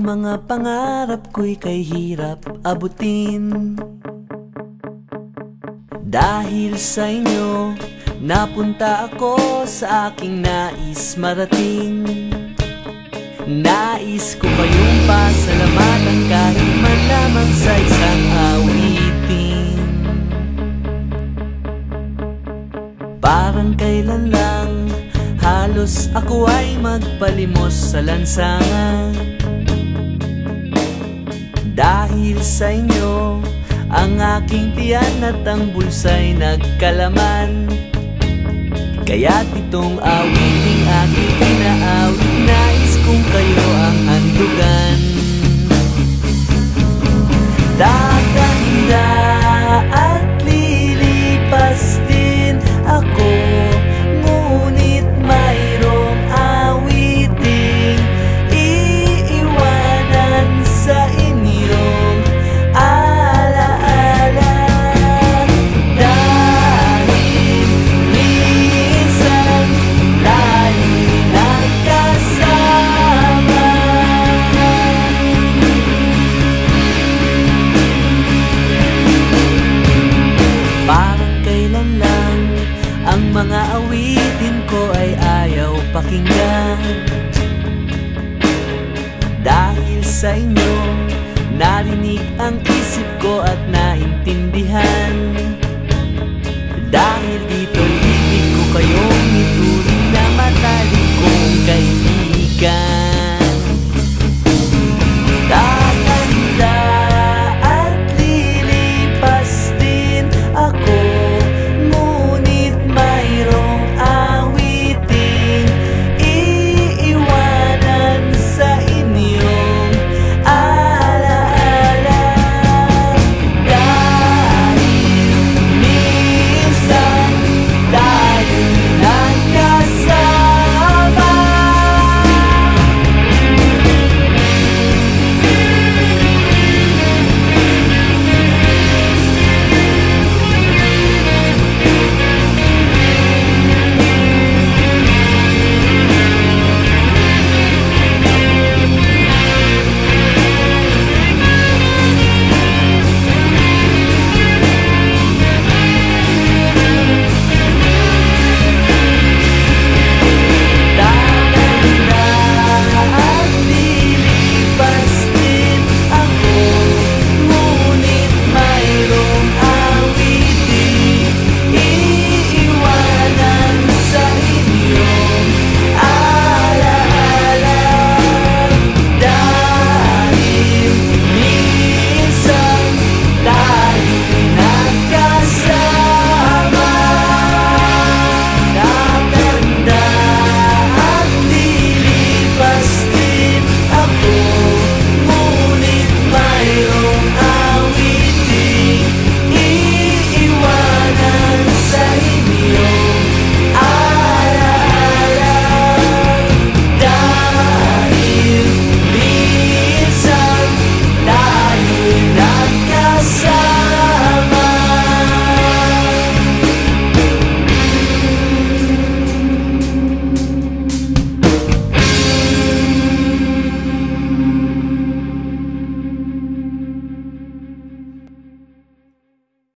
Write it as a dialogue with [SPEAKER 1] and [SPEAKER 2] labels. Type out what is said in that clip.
[SPEAKER 1] mga pangarap ko'y kay hirap abutin. Dahil sa inyo, napunta ako sa aking nais marating. Nais ko kayong pasalamatan kahit man lamang sa isang awitin. Parang kailan lang halos ako ay magpalimos sa lansangan. Dahil sa inyo, ang aking tiyan at ang bulsa'y nagkalaman. Kaya't itong awiting aking pinaawit, nais kong kayo ang handugan. Dadanda at lilipas din ako, ngunit mayroong awiting iiwanan sa inyong alaala. Dahil minsan tayo'y nagkasama. Parang kailan lang ang mga awitin ko ay ayaw pakinggan.